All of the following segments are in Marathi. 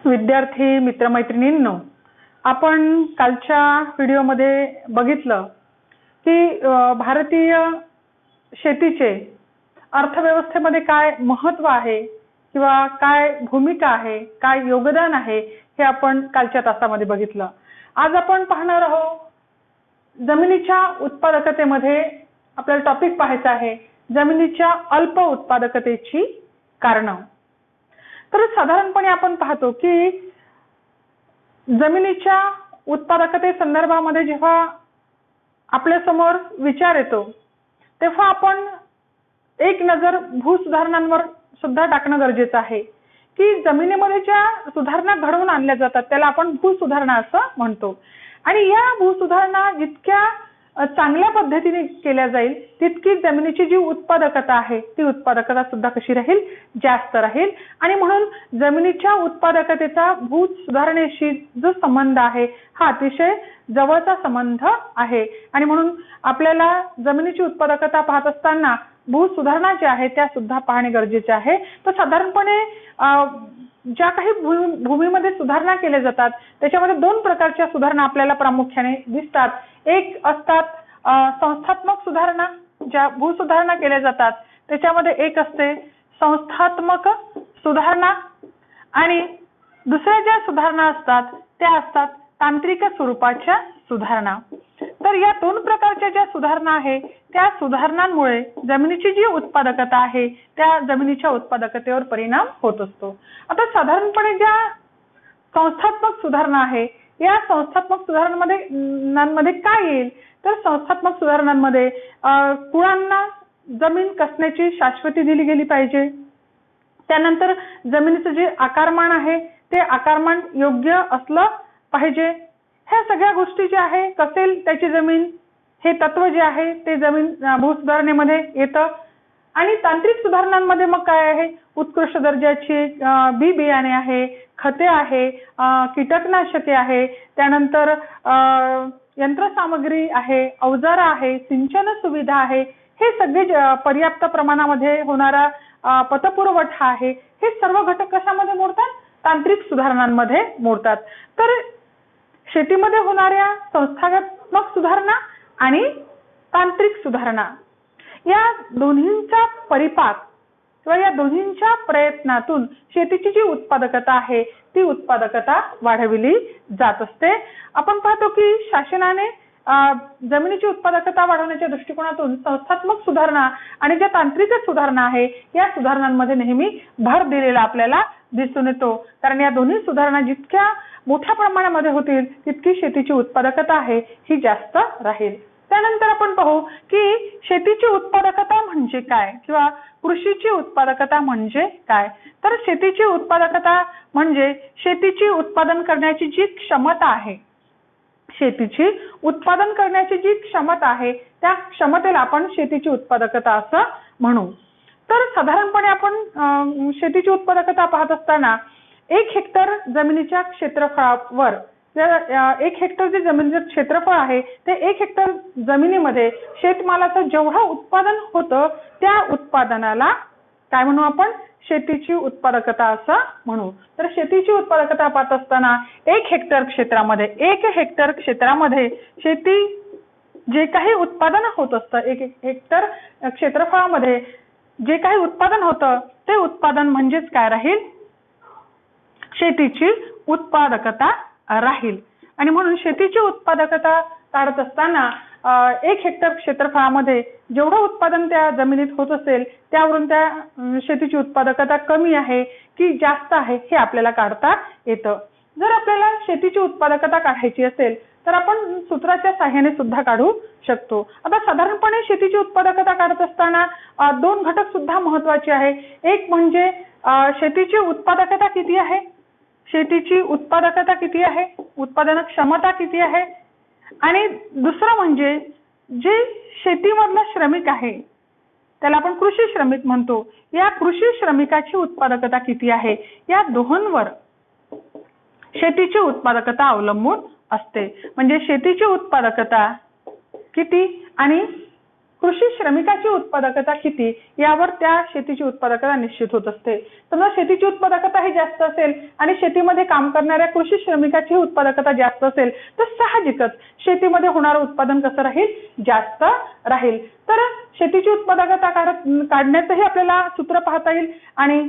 विद्यार्थी मित्रमैत्रिणींनो, आपण कालच्या व्हिडिओमध्ये बघितलं की भारतीय शेतीचे अर्थव्यवस्थेमध्ये काय महत्त्व आहे किंवा काय भूमिका आहे, काय योगदान आहे, हे आपण कालच्या तासामध्ये बघितलं. आज आपण पाहणार आहोत जमिनीच्या उत्पादकतेमध्ये. आपल्याला टॉपिक पाहायचा आहे जमिनीच्या अल्प उत्पादकतेची कारणं. तर साधारणपणे आपण पाहतो की जमिनीच्या उत्पादकते संदर्भामध्ये जेव्हा आपल्या समोर विचार येतो तेव्हा आपण एक नजर भूसुधारणांवर सुद्धा टाकणं गरजेचं आहे की जमिनीमध्ये ज्या सुधारणा घडवून आणल्या जातात त्याला आपण भूसुधारणा असं म्हणतो. आणि या भूसुधारणा जितक्या चांगल्या पद्धतीने केल्या जाईल तितकी जमिनीची जी उत्पादकता आहे ती उत्पादकता सुद्धा कशी राहील, जास्त राहील. आणि म्हणून जमिनीच्या उत्पादकतेचा भूसुधारणेशी जो संबंध आहे हा अतिशय जवळचा संबंध आहे. आणि म्हणून आपल्याला जमिनीची उत्पादकता पाहत असताना भूसुधारणा ज्या आहे त्या सुद्धा पाहणे गरजेचे आहे. तर साधारणपणे ज्या काही भूमीमध्ये सुधारणा केल्या जातात त्याच्यामध्ये दोन प्रकारच्या सुधारणा आपल्याला प्रामुख्याने दिसतात. एक असतात संस्थात्मक सुधारणा, ज्या भूसुधारणा केल्या जातात त्याच्यामध्ये एक असते संस्थात्मक सुधारणा आणि दुसऱ्या ज्या सुधारणा असतात त्या असतात तांत्रिक स्वरूपाच्या सुधारणा. तर या दोन प्रकारच्या ज्या सुधारणा आहे त्या सुधारणांमुळे जमिनीची जी उत्पादकता आहे त्या जमिनीच्या उत्पादकतेवर परिणाम होत असतो. आता साधारणपणे ज्या संस्थात्मक सुधारणा आहे या संस्थात्मक सुधारणांमध्ये काय येईल तर संस्थात्मक सुधारणांमध्ये कुळांना जमीन कसण्याची शाश्वती दिली गेली पाहिजे. त्यानंतर जमिनीचं जे आकारमान आहे ते आकारमान योग्य असलं पाहिजे. ह्या सगळ्या गोष्टी ज्या आहे कसेल त्याची जमीन हे तत्व जे आहे ते जमीन भूसुधारणेमध्ये येतं. आणि तांत्रिक सुधारणांमध्ये मग काय आहे, उत्कृष्ट दर्जाची बी बियाणे आहे, खते आहे, कीटकनाशके आहे, त्यानंतर यंत्रसामग्री आहे, अवजार आहे, सिंचन सुविधा आहे, हे सगळे पर्याप्त प्रमाणामध्ये होणारा पतपुरवठा आहे, हे सर्व घटक कशामध्ये मोडतात, तांत्रिक सुधारणांमध्ये मोडतात. तर शेतीमध्ये होणाऱ्या संस्थात्मक सुधारणा आणि तांत्रिक सुधारणा या दोन्हींचा परिपाक किंवा या दोन्हींच्या प्रयत्नातून शेतीची जी उत्पादकता आहे ती उत्पादकता वाढविली जात असते. आपण पाहतो की शासनाने जमिनीची उत्पादकता वाढवण्याच्या दृष्टिकोनातून संस्थात्मक सुधारणा आणि ज्या तांत्रिक सुधारणा आहे या सुधारणांमध्ये नेहमी भर दिलेला आपल्याला दिसून येतो. कारण या दोन्ही सुधारणा जितक्या मोठ्या प्रमाणामध्ये होतील तितकी शेतीची उत्पादकता आहे ही जास्त राहील. त्यानंतर आपण पाहू की शेतीची उत्पादकता म्हणजे काय किंवा कृषीची उत्पादकता म्हणजे काय. तर शेतीची उत्पादकता म्हणजे शेतीची उत्पादन करण्याची जी क्षमता आहे, शेतीची उत्पादन करण्याची जी क्षमता आहे त्या क्षमतेला आपण शेतीची उत्पादकता असं म्हणू. तर साधारणपणे आपण शेतीची उत्पादकता पाहत असताना 1 हेक्टर जमिनीच्या क्षेत्रफळावर 1 हेक्टर जे जमिनीचं क्षेत्रफळ आहे ते 1 हेक्टर जमिनीमध्ये शेतमालाचं जेवढं उत्पादन होतं त्या उत्पादनाला काय म्हणू आपण, शेतीची उत्पादकता असं म्हणू. तर शेतीची उत्पादकता पाहत असताना 1 हेक्टर क्षेत्रामध्ये शेती जे काही उत्पादन होत असतं 1 हेक्टर क्षेत्रफळामध्ये जे काही उत्पादन होतं ते उत्पादन म्हणजेच काय राहील, शेतीची उत्पादकता राहील. आणि म्हणून शेतीची उत्पादकता काढत असताना 1 हेक्टर क्षेत्रफळामध्ये जेवढं उत्पादन त्या जमिनीत होत असेल त्यावरून त्या शेतीची उत्पादकता कमी आहे की जास्त आहे हे आपल्याला काढता येतं. जर आपल्याला शेतीची उत्पादकता काढायची असेल तर आपण सूत्राच्या सहाय्याने सुद्धा काढू शकतो. आता साधारणपणे शेतीची उत्पादकता काढत असताना 2 घटक सुद्धा महत्वाचे आहे. एक म्हणजे शेतीची उत्पादकता किती आहे, शेतीची उत्पादकता किती आहे, उत्पादन क्षमता किती आहे. आणि दुसरं म्हणजे जे शेतीमधला श्रमिक आहे त्याला आपण कृषी श्रमिक म्हणतो, या कृषी श्रमिकाची उत्पादकता किती आहे. या दोहोंवर शेतीची उत्पादकता अवलंबून असते. म्हणजे शेतीची उत्पादकता किती आणि कृषी श्रमिकाची उत्पादकता किती यावर त्या शेतीची उत्पादकता निश्चित होत असते. समजा शेतीची उत्पादकता ही जास्त असेल आणि शेतीमध्ये काम करणाऱ्या कृषी श्रमिकाची उत्पादकता जास्त असेल तर साहजिकच शेतीमध्ये होणारं उत्पादन कसं राहील, जास्त राहील. तर शेतीची उत्पादकता काढण्याचंही आपल्याला सूत्र पाहता येईल आणि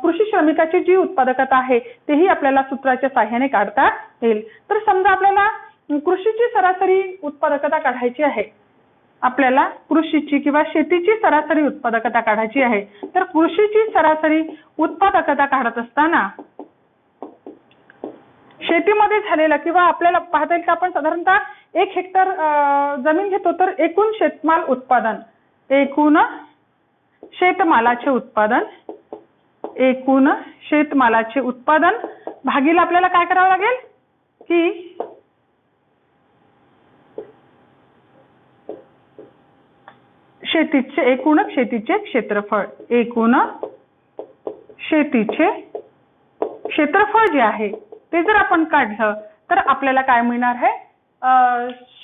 कृषी श्रमिकाची जी उत्पादकता आहे तेही आपल्याला सूत्राच्या साहाय्याने काढता येईल. तर समजा आपल्याला कृषीची सरासरी उत्पादकता काढायची आहे, आपल्याला कृषीची किंवा शेतीची सरासरी उत्पादकता काढायची आहे. तर कृषीची सरासरी उत्पादकता काढत असताना शेतीमध्ये झालेला किंवा आपल्याला पाहता येईल की आपण साधारणतः 1 हेक्टर जमीन घेतो तर एकूण शेतमाल उत्पादन, एकूण शेतमालाचे उत्पादन, एकूण शेतमालाचे उत्पादन भागीला आपल्याला काय करावं लागेल की एकूण शेतीचे क्षेत्रफळ, एकूण शेतीचे क्षेत्रफळ जे आहे ते जर आपण काढलं तर आपल्याला काय मिळणार आहे,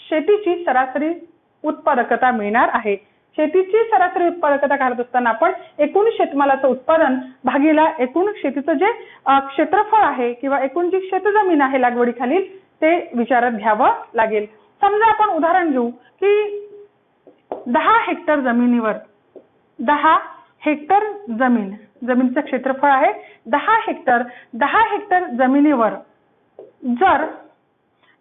शेतीची सरासरी उत्पादकता मिळणार आहे. शेतीची सरासरी उत्पादकता काढत असताना आपण एकूण शेतमालाचं उत्पादन भागीला एकूण शेतीचं जे क्षेत्रफळ आहे किंवा एकूण जी शेतजमीन आहे लागवडीखालील ते विचारात घ्यावं लागेल. समजा आपण उदाहरण घेऊ की 10 हेक्टर जमिनीवर 10 हेक्टर जमिनीचं क्षेत्रफळ आहे 10 हेक्टर जमिनीवर जर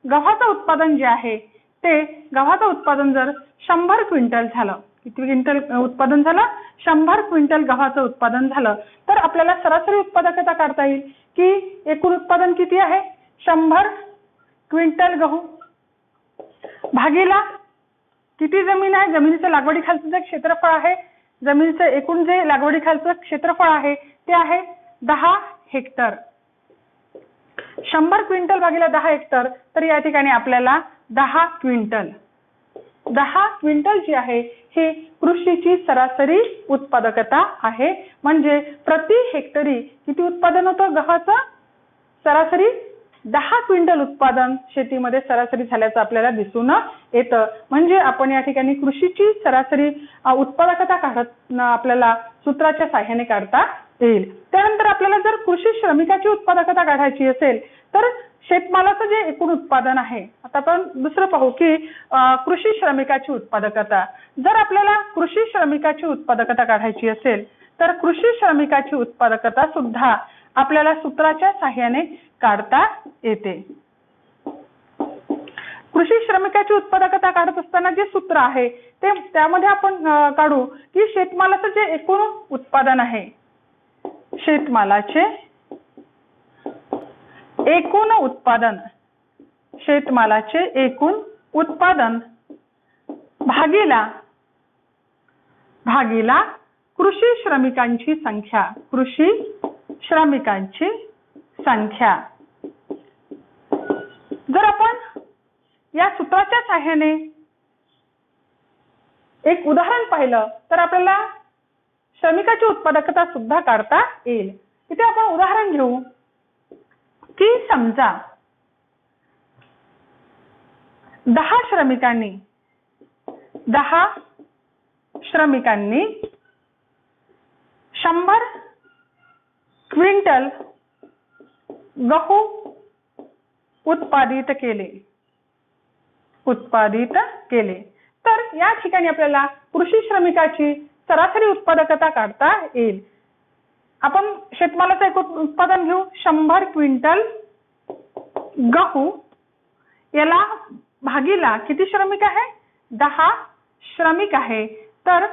गव्हाचं उत्पादन जे आहे ते गव्हाचं उत्पादन जर 100 क्विंटल झालं, किती क्विंटल उत्पादन झालं, 100 क्विंटल गव्हाचं उत्पादन झालं तर आपल्याला सरासरी उत्पादकता काढता येईल की एकूण उत्पादन किती आहे, 100 क्विंटल गहू भागीला किती जमीन आहे, जमिनीचं लागवडीखालचं जे क्षेत्रफळ आहे, जमिनीचं एकूण जे लागवडीखालचं क्षेत्रफळ आहे ते आहे 10 हेक्टर. 100 क्विंटल भागीला 10 हेक्टर तर या ठिकाणी आपल्याला 10 क्विंटल जी आहे ही कृषीची सरासरी उत्पादकता आहे. म्हणजे प्रति हेक्टरी किती उत्पादन होतं गव्हाचं, सरासरी 10 क्विंटल उत्पादन शेतीमध्ये सरासरी झाल्याचं आपल्याला दिसून येतं. म्हणजे आपण या ठिकाणी कृषीची सरासरी उत्पादकता काढत आपल्याला सूत्राच्या साहाय्याने काढता येईल. त्यानंतर आपल्याला जर कृषी श्रमिकाची उत्पादकता काढायची असेल तर शेतमालाचं जे एकूण उत्पादन आहे, आता आपण दुसरं पाहू की कृषी श्रमिकाची उत्पादकता. जर आपल्याला कृषी श्रमिकाची उत्पादकता काढायची असेल तर कृषी श्रमिकाची उत्पादकता सुद्धा आपल्याला सूत्राच्या साहाय्याने काढता येते. कृषी श्रमिकाची उत्पादकता काढत असताना जे सूत्र आहे ते त्यामध्ये आपण काढू की शेतमालाचं जे एकूण उत्पादन आहे, शेतमालाचे एकूण उत्पादन, शेतमालाचे एकूण उत्पादन भागीला कृषी श्रमिकांची संख्या, कृषी श्रमिकांची संख्या. जर आपण या सूत्राच्या साहाय्याने एक उदाहरण पाहिलं तर आपल्याला श्रमिकाची उत्पादकता सुद्धा काढता येईल. इथे आपण उदाहरण घेऊ की समजा 10 श्रमिकांनी 100 क्विंटल गहू उत्पादित केले तर या ठिकाणी आपल्याला कृषी श्रमिकाची सरासरी उत्पादकता काढता येईल. आपण शेतमालाचं एकूण उत्पादन घेऊ 100 क्विंटल गहू, याला भागीला किती श्रमिक आहे, 10 श्रमिक आहे. तर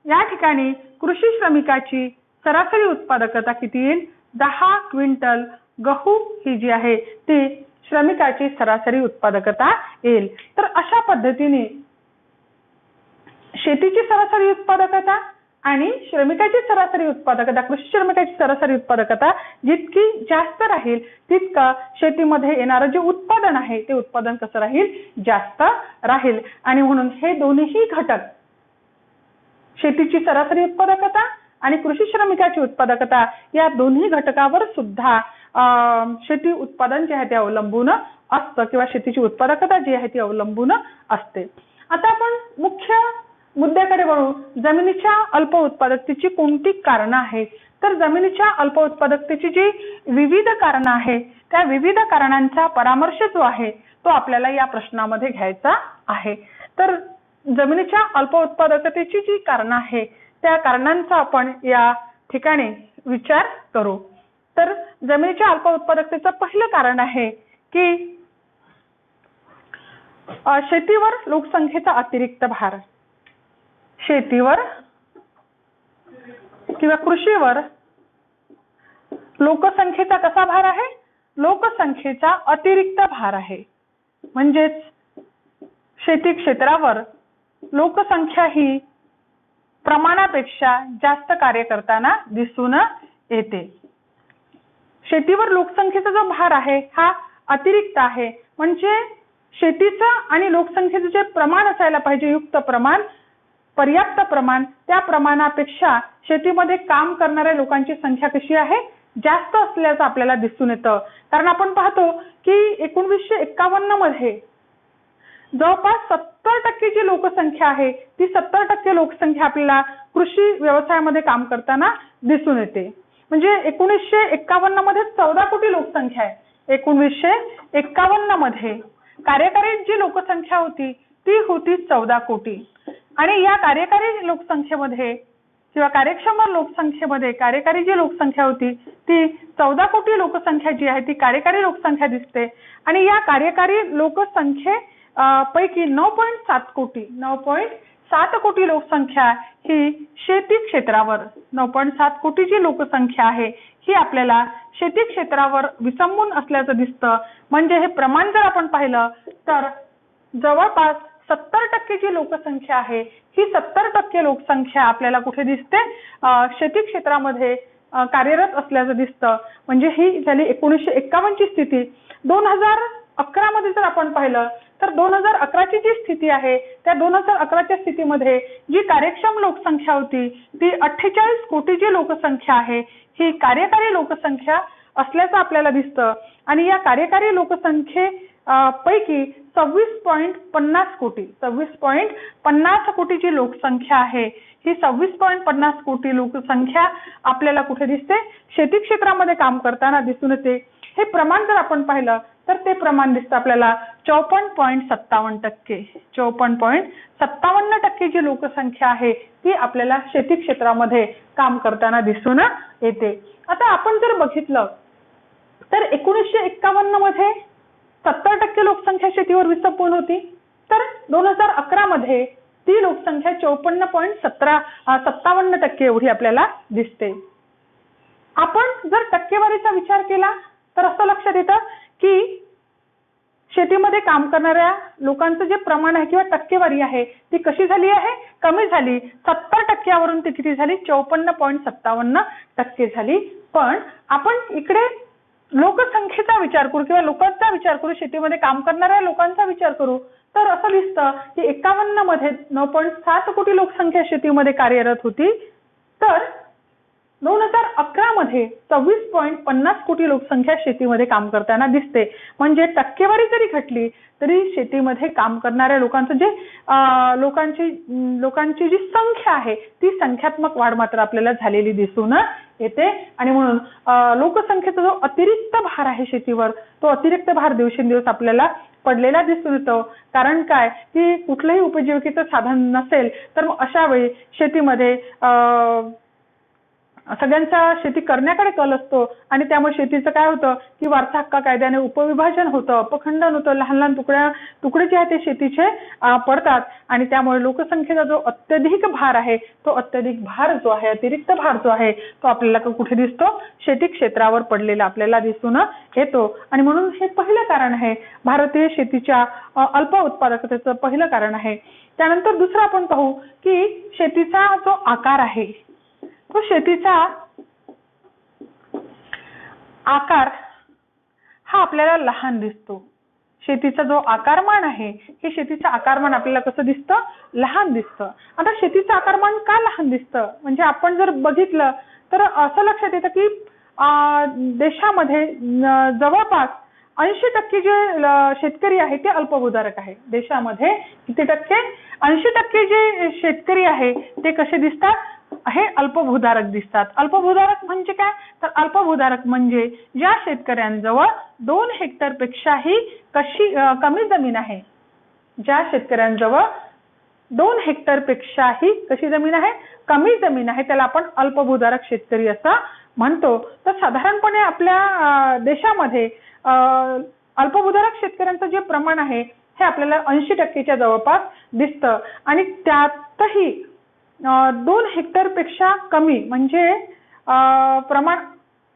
या ठिकाणी कृषी श्रमिकाची सरासरी उत्पादकता किती येईल, 10 क्विंटल गहू ही जी आहे ती श्रमिकाची सरासरी उत्पादकता येईल. तर अशा पद्धतीने शेतीची सरासरी उत्पादकता आणि श्रमिकाची सरासरी उत्पादकता, कृषी श्रमिकाची सरासरी उत्पादकता जितकी जास्त राहील तितका शेतीमध्ये येणारं जे उत्पादन आहे ते उत्पादन कसं राहील, जास्त राहील. आणि म्हणून हे दोन्ही घटक, शेतीची सरासरी उत्पादकता आणि कृषी श्रमिकाची उत्पादकता, या दोन्ही घटकावर सुद्धा शेती उत्पादन जे आहे ते अवलंबून असतं किंवा शेतीची उत्पादकता जी आहे ती अवलंबून असते. आता आपण मुख्य मुद्द्याकडे वळू. जमिनीच्या अल्प उत्पादकतेची कोणती कारणं आहेत? तर जमिनीच्या अल्प उत्पादकतेची जी विविध कारणं आहेत त्या विविध कारणांचा परामर्श जो आहे तो आपल्याला या प्रश्नामध्ये घ्यायचा आहे. तर जमिनीच्या अल्प उत्पादकतेची जी कारणं आहे त्या कारणांचा आपण या ठिकाणी विचार करू. तर जमिनीच्या अल्प उत्पादकतेचं पहिलं कारण आहे की शेतीवर लोकसंख्येचा अतिरिक्त भार. शेतीवर किंवा कृषीवर लोकसंख्येचा कसा भार आहे? लोकसंख्येचा अतिरिक्त भार आहे. म्हणजेच शेती क्षेत्रावर लोकसंख्या ही प्रमाणापेक्षा जास्त कार्य करताना दिसून येते. शेतीवर लोकसंख्येचा जो भार आहे हा अतिरिक्त आहे. म्हणजे शेतीचं आणि लोकसंख्येचं जे प्रमाण असायला पाहिजे, युक्त प्रमाण, पर्याप्त प्रमाण, त्या प्रमाणापेक्षा शेतीमध्ये काम करणाऱ्या लोकांची संख्या कशी आहे? जास्त असल्याचं आपल्याला दिसून येतं. कारण आपण पाहतो की 1951 मध्ये जवळपास 70% जी लोकसंख्या आहे ती 70% लोकसंख्या आपल्याला कृषी व्यवसायामध्ये काम करताना दिसून येते. म्हणजे 1951 मध्ये 14 कोटी लोकसंख्या आहे. 1951 मध्ये कार्यकारी जी लोकसंख्या होती ती होती 14 कोटी. आणि या कार्यकारी लोकसंख्येमध्ये किंवा कार्यक्षम लोकसंख्येमध्ये कार्यकारी जी लोकसंख्या होती ती 14 कोटी लोकसंख्या जी आहे ती कार्यकारी लोकसंख्या दिसते. आणि या कार्यकारी लोकसंख्ये पैकी 9.7 कोटी लोकसंख्या ही शेती क्षेत्रावर 9.7 कोटी जी लोकसंख्या आहे ही आपल्याला शेती क्षेत्रावर विसंबून असल्याचं दिसतं. म्हणजे हे प्रमाण जर आपण पाहिलं तर जवळपास 70% जी लोकसंख्या आहे ही 70% लोकसंख्या आपल्याला कुठे दिसते? शेती क्षेत्रामध्ये कार्यरत असल्याचं दिसतं. म्हणजे ही झाली 1951 ची स्थिती. 2011 मध्ये जर आपण पाहिलं तर 2011 ची जी स्थिती आहे त्या 2011च्या स्थितीमध्ये जी कार्यक्षम लोकसंख्या होती ती 48 कोटी जी लोकसंख्या आहे ही कार्यकारी लोकसंख्या असल्याचं आपल्याला दिसतं. आणि या कार्यकारी लोकसंख्ये पैकी 26.50 कोटी जी लोकसंख्या आहे ही 26.50 कोटी लोकसंख्या आपल्याला कुठे दिसते? शेती क्षेत्रामध्ये काम करताना दिसून येते. हे प्रमाण जर आपण पाहिलं तर ते प्रमाण दिसतं आपल्याला 54.57%. 54.57% जी लोकसंख्या आहे ती आपल्याला शेती क्षेत्रामध्ये काम करताना दिसून येते. आता आपण जर बघितलं तर 1951 मध्ये 70% लोकसंख्या शेतीवर विसंबून होती. तर 2011 मध्ये ती लोकसंख्या 54.57% एवढी आपल्याला दिसते. आपण जर टक्केवारीचा विचार केला तर असं लक्षात येतं की शेतीमध्ये काम करणाऱ्या लोकांचं जे प्रमाण आहे किंवा टक्केवारी आहे ती कशी झाली आहे? कमी झाली. 70% वरून ती किती झाली? 54.57% झाली. पण आपण इकडे लोकसंख्येचा विचार करू किंवा लोकांचा विचार करू, शेतीमध्ये काम करणाऱ्या लोकांचा विचार करू तर असं दिसतं की 51 मध्ये 9.7 कोटी लोकसंख्या शेतीमध्ये कार्यरत होती. तर 2011 मध्ये 26.50 कोटी लोकसंख्या शेतीमध्ये काम करताना दिसते. म्हणजे टक्केवारी जरी घटली तरी शेतीमध्ये काम करणाऱ्या लोकांचं जे लोकांची जी संख्या आहे ती संख्यात्मक वाढ मात्र आपल्याला झालेली दिसून येते. आणि म्हणून लोकसंख्येचा जो अतिरिक्त भार आहे शेतीवर तो अतिरिक्त भार दिवसेंदिवस आपल्याला पडलेला दिसून येतो. कारण काय की कुठलंही उपजीविकेचं साधन नसेल तर मग अशा वेळी शेतीमध्ये सगळ्यांचा शेती करण्याकडे कल असतो आणि त्यामुळे शेतीचं काय होतं की वारसा हक्क कायद्याने उपविभाजन होतं, अपखंडन होतं, लहान लहान तुकडे जे आहेत ते शेतीचे पडतात. आणि त्यामुळे लोकसंख्येचा जो अत्यधिक भार आहे तो अत्यधिक भार जो आहे, अतिरिक्त भार जो आहे तो आपल्याला कुठे दिसतो? शेती क्षेत्रावर पडलेला आपल्याला दिसून येतो. आणि म्हणून हे पहिलं कारण आहे, भारतीय शेतीच्या अल्प उत्पादकतेचं पहिलं कारण आहे. त्यानंतर दुसरं आपण पाहू की शेतीचा जो आकार आहे तो शेतीचा आकार हा आपल्याला लहान दिसतो. शेतीचा जो आकारमान आहे हे शेतीचं आकारमान आपल्याला कसं दिसतं? लहान दिसतं. आता शेतीचं आकारमान का लहान दिसतं? म्हणजे आपण जर बघितलं तर असं लक्षात येतं की देशामध्ये जवळपास 80% जे शेतकरी आहे ते अल्पभूधारक आहे. देशामध्ये किती टक्के? 80% जे शेतकरी आहे ते कसे दिसतात? हे अल्पभूधारक दिसतात. अल्पभूधारक म्हणजे काय? तर अल्पभूधारक म्हणजे ज्या शेतकऱ्यांजवळ 2 हेक्टर पेक्षाही कमी जमीन आहे, ज्या शेतकऱ्यांजवळ 2 हेक्टर पेक्षाही कशी जमीन आहे? कमी जमीन आहे, त्याला आपण अल्पभूधारक शेतकरी असं म्हणतो. तर साधारणपणे आपल्या देशामध्ये अल्पभूधारक शेतकऱ्यांचं जे प्रमाण आहे हे आपल्याला 80%च्या जवळपास दिसतं. आणि त्यातही 2 हेक्टर पेक्षा कमी म्हणजे प्रमाण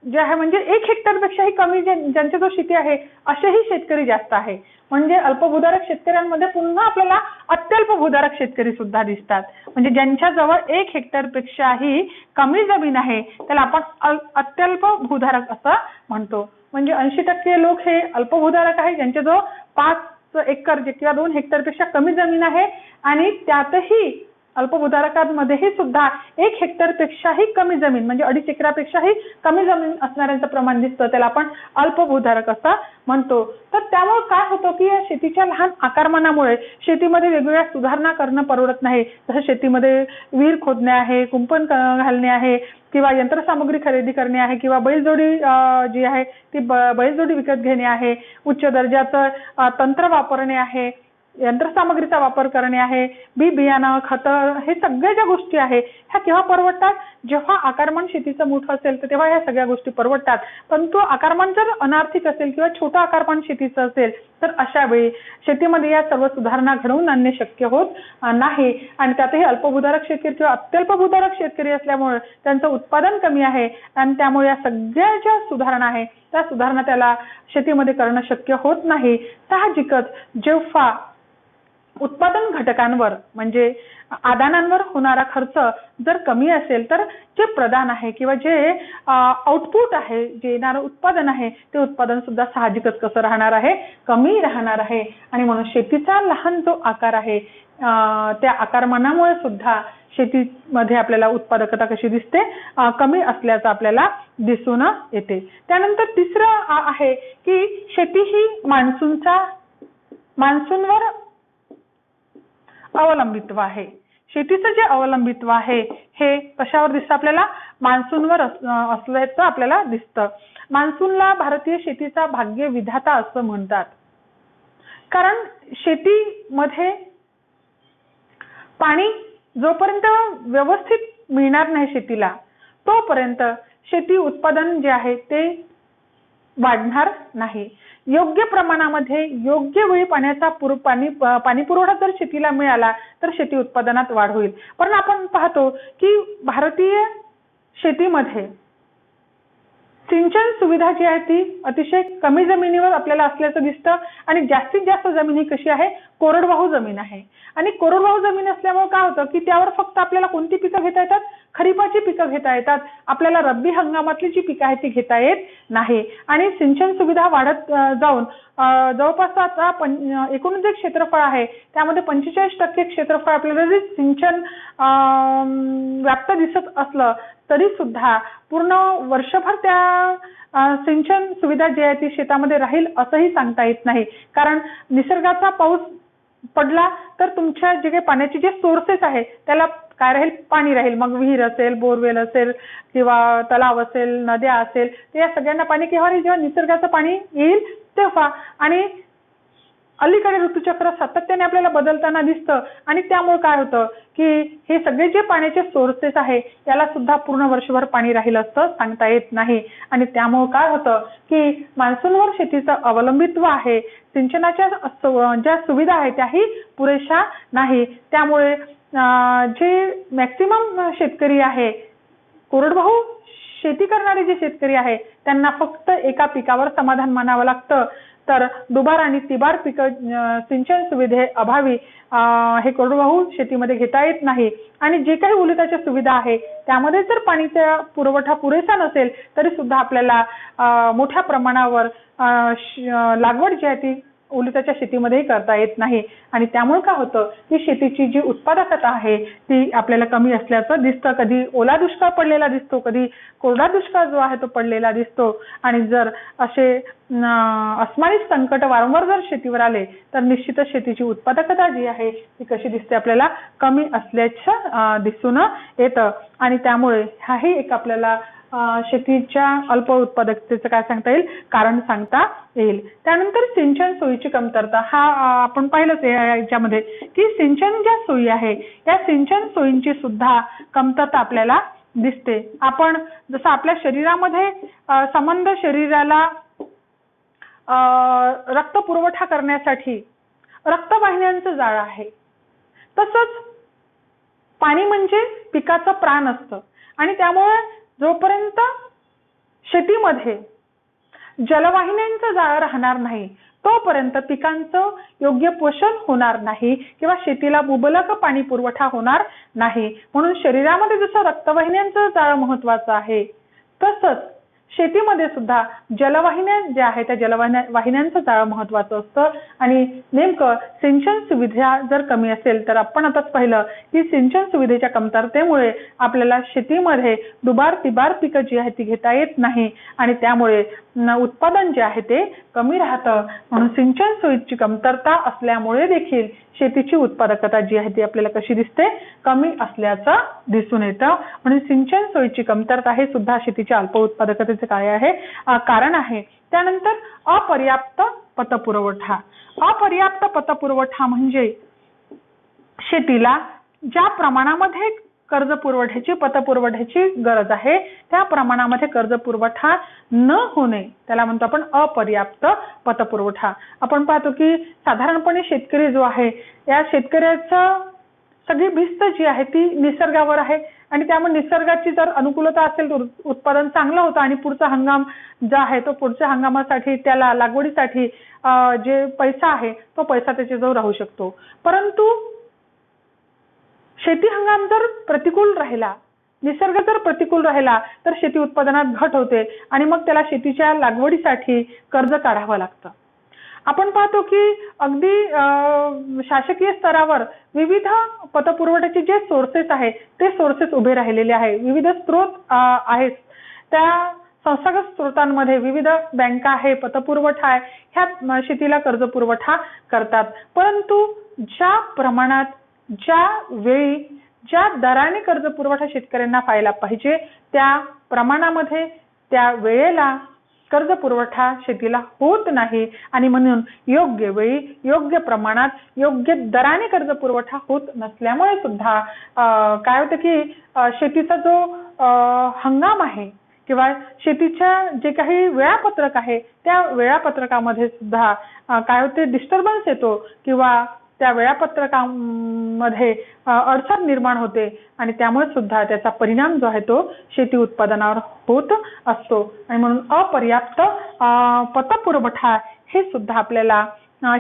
जे आहे म्हणजे 1 हेक्टर पेक्षाही कमी ज्यांच्याजवळ शेती आहे असेही शेतकरी जास्त आहे. म्हणजे अल्पभूधारक शेतकऱ्यांमध्ये पुन्हा आपल्याला अत्यल्प भूधारक शेतकरी सुद्धा दिसतात. म्हणजे ज्यांच्याजवळ 1 हेक्टर पेक्षाही कमी जमीन आहे त्याला आपण अत्यल्प भूधारक असं म्हणतो. म्हणजे 80% लोक हे अल्पभूधारक आहे ज्यांच्याजवळ 5 एकर किंवा 2 हेक्टर पेक्षा कमी जमीन आहे. आणि त्यातही अल्पभूधारकांमध्येही सुद्धा 1 हेक्टर पेक्षाही कमी जमीन म्हणजे 2.5 एकरापेक्षाही कमी जमीन असणाऱ्यांचं प्रमाण दिसतं, त्याला आपण अल्पभूधारक असं म्हणतो. तर त्यामुळे काय होतं की या शेतीच्या लहान आकारमानामुळे शेतीमध्ये वेगवेगळ्या सुधारणा करणं परवडत नाही. जसं शेतीमध्ये विहीर खोदणे आहे, कुंपण घालणे आहे किंवा यंत्रसामुग्री खरेदी करणे आहे किंवा बैलजोडी जी आहे ती बैलजोडी विकत घेणे आहे, उच्च दर्जाचं तंत्र वापरणे आहे, यंत्रसामग्रीचा वापर करणे आहे, बियाणं, खतं, हे सगळ्या ज्या गोष्टी आहे ह्या केव्हा परवडतात? जेव्हा आकारमान शेतीचं मोठं असेल तर तेव्हा ह्या सगळ्या गोष्टी परवडतात. परंतु आकारमान जर अनार्थिक असेल किंवा छोटं आकारमान शेतीचं असेल तर अशा वेळी शेतीमध्ये या सर्व सुधारणा घडवून आणणे शक्य होत नाही. आणि त्यातही अल्पभूधारक शेतकरी किंवा अत्यल्प भूधारक शेतकरी असल्यामुळे त्यांचं उत्पादन कमी आहे आणि त्यामुळे या सगळ्या ज्या सुधारणा आहे त्या सुधारणा त्याला शेतीमध्ये करणं शक्य होत नाही. साहजिकच जेव्हा उत्पादन घटकांवर म्हणजे आदानांवर होणारा खर्च जर कमी असेल तर जे प्रदान आहे किंवा जे आउटपुट आहे, जे येणारं उत्पादन आहे ते उत्पादन सुद्धा साहजिकच कसं राहणार आहे? कमी राहणार आहे. आणि म्हणून शेतीचा लहान जो आकार आहे त्या आकारमानामुळे सुद्धा शेतीमध्ये आपल्याला उत्पादकता कशी दिसते? कमी असल्याचं आपल्याला दिसून येते. त्यानंतर तिसरं आहे की शेती ही मान्सूनवर अवलंबित्व आहे. शेतीचं जे अवलंबित्व आहे हे कशावर दिसतं आपल्याला? मान्सूनवर असल्याचं आपल्याला दिसतं. मान्सूनला भारतीय शेतीचा भाग्य विधाता असं म्हणतात. कारण शेतीमध्ये पाणी जोपर्यंत व्यवस्थित मिळणार नाही शेतीला तोपर्यंत शेती उत्पादन जे आहे ते वाढणार नाही. योग्य प्रमाणामध्ये योग्य वेळी पाणी पुरवठा जर शेतीला मिळाला तर शेती उत्पादनात वाढ होईल. पण आपण पाहतो की भारतीय शेतीमध्ये सिंचन सुविधा जी आहे ती अतिशय कमी जमिनीवर आपल्याला असल्याचं दिसतं. आणि जास्तीत जास्त जमीन ही कशी आहे? कोरडवाहू जमीन आहे. आणि कोरडवाहू जमीन असल्यामुळे काय होतं की त्यावर फक्त आपल्याला कोणती पिकं घेता येतात? खरीपाची पिकं घेता येतात. आपल्याला रब्बी हंगामातली जी पिकं आहे ती घेता येत नाही. आणि सिंचन सुविधा वाढत जाऊन जवळपास आता एकूण जे क्षेत्रफळ आहे त्यामध्ये 45% क्षेत्रफळ आपल्याला जे सिंचन व्याप्त दिसत असलं तरी सुद्धा पूर्ण वर्षभर त्या सिंचन सुविधा जी आहे ती शेतामध्ये राहील असंही सांगता येत नाही. कारण निसर्गाचा पाऊस पडला तर तुमच्या जे काही पाण्याचे जे सोर्सेस आहे त्याला काय राहील? पाणी राहील. मग विहीर असेल, बोरवेल असेल किंवा तलाव असेल, नद्या असेल, तर या सगळ्यांना पाणी केव्हा राहील? जेव्हा निसर्गाचं पाणी येईल तेव्हा. आणि अलीकडे ऋतुचक्र सातत्याने आपल्याला बदलताना दिसतं आणि त्यामुळे काय होतं की हे सगळे जे पाण्याचे सोर्सेस आहे याला सुद्धा पूर्ण वर्षभर पाणी राहील असं सांगता येत नाही. आणि त्यामुळे काय होतं की मान्सूनवर शेतीचं अवलंबित्व आहे. सिंचनाच्या ज्या सुविधा आहेत त्याही पुरेशा नाही. त्यामुळे जे मॅक्सिमम शेतकरी आहे, कोरडवाहू शेती करणारे जे शेतकरी आहे त्यांना फक्त एका पिकावर समाधान मानावं लागतं. तर दुबार आणि तिबार पिकं सिंचन सुविधे अभावी हे कोरडवाहू शेतीमध्ये घेता येत नाही. आणि जे काही उलिताच्या सुविधा आहे त्यामध्ये जर पाणीचा पुरवठा पुरेसा नसेल तरी सुद्धा आपल्याला मोठ्या प्रमाणावर लागवड जी आहे ती ओलिताच्या शेतीमध्येही करता येत नाही आणि त्यामुळे काय होतं की शेतीची जी उत्पादकता आहे ती आपल्याला कमी असल्याचं दिसतं. कधी ओला दुष्काळ पडलेला दिसतो, कधी कोरडा दुष्काळ जो आहे तो पडलेला दिसतो आणि जर असे अस्मानित संकट वारंवार जर शेतीवर आले तर निश्चितच शेतीची उत्पादकता जी आहे ती कशी दिसते आपल्याला कमी असल्याचं दिसून येतं आणि त्यामुळे हाही एक आपल्याला शेतीच्या अल्प उत्पादकतेचं काय सांगता येईल कारण सांगता येईल. त्यानंतर सिंचन सोयीची कमतरता हा आपण पाहिलंच याच्यामध्ये की सिंचन ज्या सोयी आहे या सिंचन सोयींची सुद्धा कमतरता आपल्याला दिसते. आपण जसं आपल्या शरीरामध्ये संबंध शरीराला रक्त पुरवठा करण्यासाठी रक्तवाहिन्यांचं जाळं आहे, तसंच पाणी म्हणजे पिकाचं प्राण असतं आणि त्यामुळे जोपर्यंत शेतीमध्ये जलवाहिन्यांचं जाळं राहणार नाही तोपर्यंत पिकांचं योग्य पोषण होणार नाही किंवा शेतीला मुबलक पाणी पुरवठा होणार नाही. म्हणून शरीरामध्ये जसं रक्तवाहिन्यांचं जाळं महत्वाचं आहे तसंच शेतीमध्ये सुद्धा जलवाहिन्या ज्या आहेत त्या जलवाहिन्यांचं जाळं महत्वाचं असतं आणि नेमकं सिंचन सुविधा जर कमी असेल तर आपण आताच पाहिलं की सिंचन सुविधेच्या कमतरतेमुळे आपल्याला शेतीमध्ये दुबार तिबार पिकं जी आहेत ती घेता येत नाही आणि त्यामुळे उत्पादन जे आहे ते कमी राहतं. म्हणून सिंचन सोयीची कमतरता असल्यामुळे देखील शेतीची उत्पादकता जी आहे ती आपल्याला कशी दिसते कमी असल्याचं दिसून येतं. म्हणून सिंचन सोयीची कमतरता हे सुद्धा शेतीच्या अल्प उत्पादकतेचे काय आहे कारण आहे. त्यानंतर अपर्याप्त पतपुरवठा. अपर्याप्त पतपुरवठा म्हणजे शेतीला ज्या प्रमाणामध्ये कर्ज पुरवठ्याची पतपुरवठ्याची गरज आहे त्या प्रमाणामध्ये कर्ज पुरवठा न होणे त्याला म्हणतो आपण अपर्याप्त पतपुरवठा. आपण पाहतो की साधारणपणे शेतकरी जो आहे या शेतकऱ्याचं सगळी भिस्त जी आहे ती निसर्गावर आहे आणि त्यामुळे निसर्गाची जर अनुकूलता असेल तर उत्पादन चांगलं होतं आणि पुढचा हंगाम जो आहे तो पुढच्या हंगामासाठी त्याला लागवडीसाठी जे पैसा आहे तो पैसा त्याच्याजवळ राहू शकतो. परंतु शेती हंगाम जर प्रतिकूल राहिला निसर्ग जर प्रतिकूल राहिला तर शेती उत्पादनात घट होते आणि मग त्याला शेतीच्या लागवडीसाठी कर्ज काढावं लागतं. आपण पाहतो की अगदी शासकीय स्तरावर विविध पतपुरवठ्याचे जे सोर्सेस आहे ते सोर्सेस उभे राहिलेले आहे. विविध स्रोत आहेत त्या संस्थागत स्रोतांमध्ये विविध बँका आहे पतपुरवठा आहे ह्या शेतीला कर्ज पुरवठा करतात. परंतु ज्या प्रमाणात ज्या वेळी ज्या दराने कर्ज पुरवठा शेतकऱ्यांना व्हायला पाहिजे त्या प्रमाणामध्ये त्या वेळेला कर्ज पुरवठा शेतीला होत नाही आणि म्हणून योग्य वेळी योग्य प्रमाणात योग्य दराने कर्ज पुरवठा होत नसल्यामुळे सुद्धा काय होतं की शेतीचा जो हंगाम आहे किंवा शेतीच्या जे काही वेळापत्रक आहे त्या वेळापत्रकामध्ये सुद्धा काय होते डिस्टर्बन्स येतो किंवा त्या वेळापत्रकामध्ये अडचण निर्माण होते आणि त्यामुळे सुद्धा त्याचा परिणाम जो आहे तो शेती उत्पादनावर होत असतो आणि म्हणून अपर्याप्त पतपुरवठा हे सुद्धा आपल्याला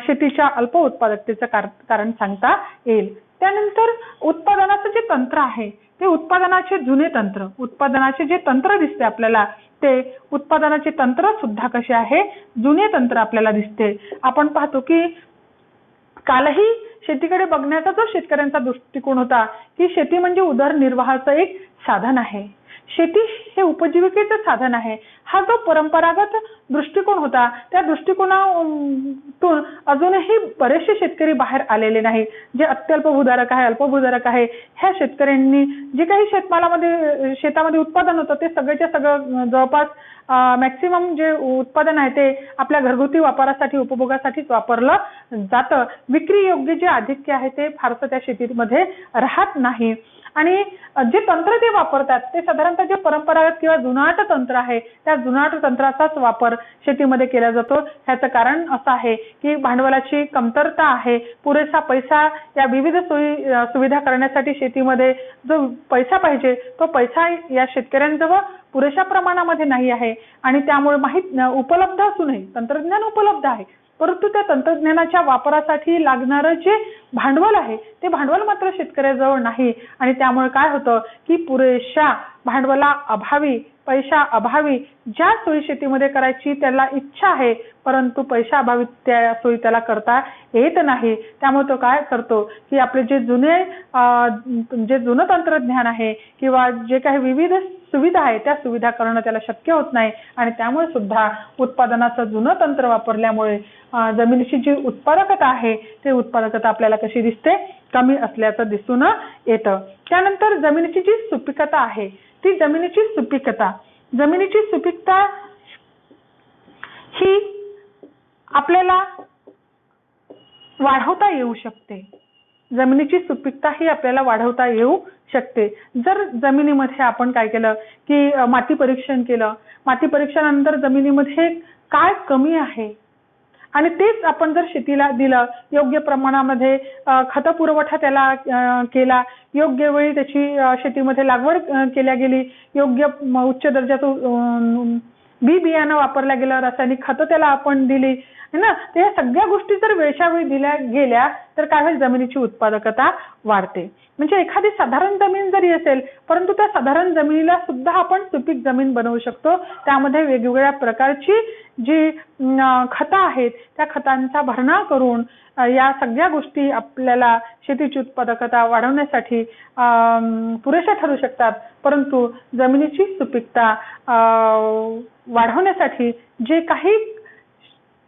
शेतीच्या अल्प उत्पादकतेचं कारण सांगता येईल. त्यानंतर उत्पादनाचं जे तंत्र आहे ते उत्पादनाचे जुने तंत्र उत्पादनाचे जे तंत्र दिसते आपल्याला ते उत्पादनाचे तंत्र सुद्धा कसे आहे जुने तंत्र आपल्याला दिसते. आपण पाहतो की कालही शेतीकडे बघण्याचा जो शेतकऱ्यांचा दृष्टिकोन होता की शेती म्हणजे उदरनिर्वाहाचं एक साधन आहे, शेती हे उपजीविकेचं साधन आहे. हा जो परंपरागत दृष्टिकोन होता त्या दृष्टिकोनातून अजूनही बरेचसे शेतकरी बाहेर आलेले नाही. जे अत्यल्प भूधारक आहे अल्पभूधारक आहे ह्या शेतकऱ्यांनी जे काही शेतामध्ये उत्पादन होतं ते सगळ्याच्या सगळं जवळपास मॅक्सिमम जे उत्पादन आहे ते आपल्या घरगुती वापरासाठी उपभोगासाठीच वापरलं जातं. विक्री योग्य जे आधिक्य आहे ते फारसं त्या शेतीमध्ये राहत नाही आणि जे तंत्र ते वापरतात ते साधारणतः जे परंपरागत किंवा जुनाट तंत्र आहे त्या जुनाट तंत्राचाच वापर शेतीमध्ये केला जातो. ह्याचं कारण असं आहे की भांडवलाची कमतरता आहे. पुरेसा पैसा या विविध सोयी सुविधा करण्यासाठी शेतीमध्ये जो पैसा पाहिजे तो पैसा या शेतकऱ्यांजवळ पुरेशा प्रमाणामध्ये नाही आहे आणि त्यामुळे उपलब्ध असूनही तंत्रज्ञान उपलब्ध आहे परंतु त्या तंत्रज्ञानाच्या वापरासाठी लागणारं जे भांडवल आहे ते भांडवल मात्र शेतकऱ्याजवळ नाही आणि त्यामुळे काय होतं की पुरेशा भांडवला अभावी पैशा अभावी ज्या सोयी शेतीमध्ये करायची त्याला इच्छा आहे, परंतु पैशा अभावी त्या सोयी त्याला करता येत नाही. त्यामुळे तो काय करतो की आपले जे जुनं तंत्रज्ञान आहे किंवा जे काही विविध सुविधा आहे त्या सुविधा करणं त्याला शक्य होत नाही आणि त्यामुळे सुद्धा उत्पादनाचं जुनं तंत्र वापरल्यामुळे जमिनीची जी उत्पादकता आहे ते उत्पादकता आपल्याला कशी दिसते, कमी असल्याचं दिसून येतं. त्यानंतर जमिनीची जी सुपीकता आहे ती जमिनीची सुपीकता ही आपल्याला वाढवता येऊ शकते. जमिनीची सुपीकता ही आपल्याला वाढवता येऊ शकते जर जमिनीमध्ये आपण काय केलं की माती परीक्षण केलं. माती परीक्षणानंतर जमिनीमध्ये काय कमी आहे आणि तेच आपण जर शेतीला दिलं, योग्य प्रमाणामध्ये खत पुरवठा त्याला केला, योग्य वेळी त्याची शेतीमध्ये लागवड केल्या गेली, योग्य उच्च दर्जाचं बी बियाणं वापरल्या गेलं, रासायनिक खतं त्याला आपण दिली है ना, तर या सगळ्या गोष्टी जर वेळच्यावेळी दिल्या गेल्या तर काय होईल, जमिनीची उत्पादकता वाढते. म्हणजे एखादी साधारण जमीन जरी असेल परंतु त्या साधारण जमिनीला सुद्धा आपण सुपीक जमीन बनवू शकतो. त्यामध्ये वेगवेगळ्या प्रकारची जी खतं आहेत त्या खतांचा भरणा करून या सगळ्या गोष्टी आपल्याला शेतीची उत्पादकता वाढवण्यासाठी पुरेशा ठरू शकतात. परंतु जमिनीची सुपीकता वाढवण्यासाठी जे काही